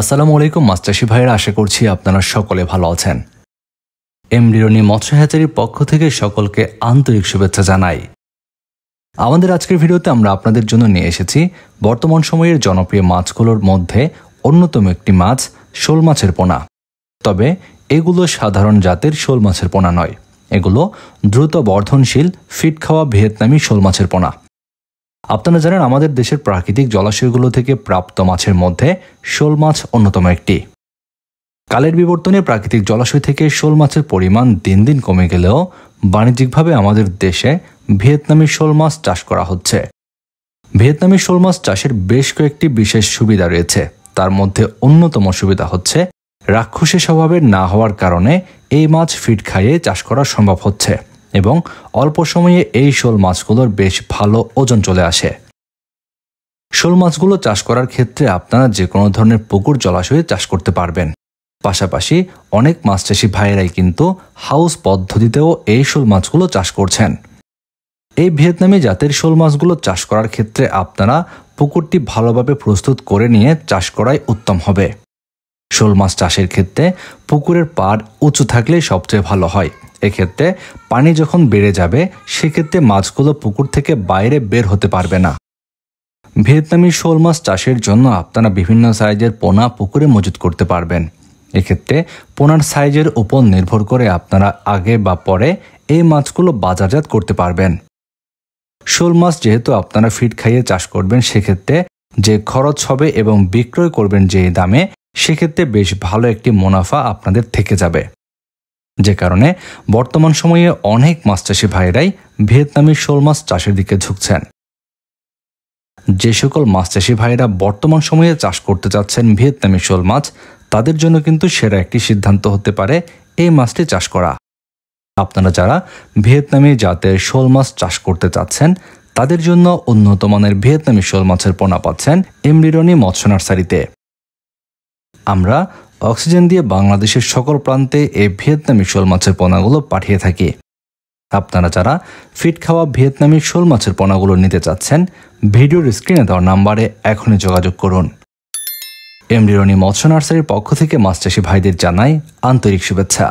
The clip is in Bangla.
আসসালামু আলাইকুম মাছ চাষি ভাইয়েরা, আশা করছি আপনারা সকলে ভালো আছেন। এমডি রনি মৎস্য হ্যাচারির পক্ষ থেকে সকলকে আন্তরিক শুভেচ্ছা জানাই। আমাদের আজকের ভিডিওতে আমরা আপনাদের জন্য নিয়ে এসেছি বর্তমান সময়ের জনপ্রিয় মাছগুলোর মধ্যে অন্যতম একটি মাছ শোল মাছের পোনা। তবে এগুলো সাধারণ জাতের শোল মাছের পোনা নয়, এগুলো দ্রুত বর্ধনশীল ফিট খাওয়া ভিয়েতনামি শোল মাছের পোনা। আপনারা জানেন আমাদের দেশের প্রাকৃতিক জলাশয়গুলো থেকে প্রাপ্ত মাছের মধ্যে শোল মাছ অন্যতম একটি। কালের বিবর্তনে প্রাকৃতিক জলাশয় থেকে শোল মাছের পরিমাণ দিন দিন কমে গেলেও বাণিজ্যিকভাবে আমাদের দেশে ভিয়েতনামি শোল মাছ চাষ করা হচ্ছে। ভিয়েতনামি শোল মাছ চাষের বেশ কয়েকটি বিশেষ সুবিধা রয়েছে। তার মধ্যে অন্যতম সুবিধা হচ্ছে রাক্ষসী স্বভাবের না হওয়ার কারণে এই মাছ ফিট খাইয়ে চাষ করা সম্ভব হচ্ছে এবং অল্প সময়ে এই শোল মাছগুলোর বেশ ভালো ওজন চলে আসে। শোল মাছগুলো চাষ করার ক্ষেত্রে আপনারা যে কোনো ধরনের পুকুর জলাশয়ে চাষ করতে পারবেন। পাশাপাশি অনেক মাছ চাষি ভাইয়েরাই কিন্তু হাউস পদ্ধতিতেও এই শোল মাছগুলো চাষ করছেন। এই ভিয়েতনামি জাতের শোল মাছগুলো চাষ করার ক্ষেত্রে আপনারা পুকুরটি ভালোভাবে প্রস্তুত করে নিয়ে চাষ করাই উত্তম হবে। শোল মাছ চাষের ক্ষেত্রে পুকুরের পাড় উঁচু থাকলে সবচেয়ে ভালো হয়। এক্ষেত্রে পানি যখন বেড়ে যাবে সেক্ষেত্রে মাছগুলো পুকুর থেকে বাইরে বের হতে পারবে না। ভিয়েতনামি শোল মাছ চাষের জন্য আপনারা বিভিন্ন সাইজের পোনা পুকুরে মজুত করতে পারবেন। এক্ষেত্রে পোনার সাইজের উপর নির্ভর করে আপনারা আগে বা পরে এই মাছগুলো বাজারজাত করতে পারবেন। শোল মাছ যেহেতু আপনারা ফিট খাইয়ে চাষ করবেন, সেক্ষেত্রে যে খরচ হবে এবং বিক্রয় করবেন যে দামে, সেক্ষেত্রে বেশ ভালো একটি মুনাফা আপনাদের থেকে যাবে। যে কারণে বর্তমান সময়ে অনেক মাছ চাষি ভাইয়েরাই ভিয়েতনামি শোল মাছ চাষের দিকে ঝুঁকছেন। যে সকল মাছ চাষি ভাইয়েরা বর্তমান সময়ে চাষ করতে চাচ্ছেন ভিয়েতনামি শোল মাছ, তাদের জন্য কিন্তু সেরা একটি সিদ্ধান্ত হতে পারে এই মাছটি চাষ করা। আপনারা যারা ভিয়েতনামি জাতের শোল মাছ চাষ করতে চাচ্ছেন, তাদের জন্য উন্নত মানের ভিয়েতনামি শোল মাছের পোনা পাচ্ছেন এমডি রনি মৎস্য নার্সারিতে। আমরা অক্সিজেন দিয়ে বাংলাদেশের সকল প্রান্তে এই ভিয়েতনামি শোল মাছের পোনাগুলো পাঠিয়ে থাকি। আপনারা যারা ফিট খাওয়া ভিয়েতনামি শোল মাছের পোনাগুলো নিতে চাচ্ছেন, ভিডিওর স্ক্রিনে দেওয়া নাম্বারে এখনই যোগাযোগ করুন। এমডি রনি মৎস্য নার্সারির পক্ষ থেকে মাছ চাষি ভাইদের জানাই আন্তরিক শুভেচ্ছা।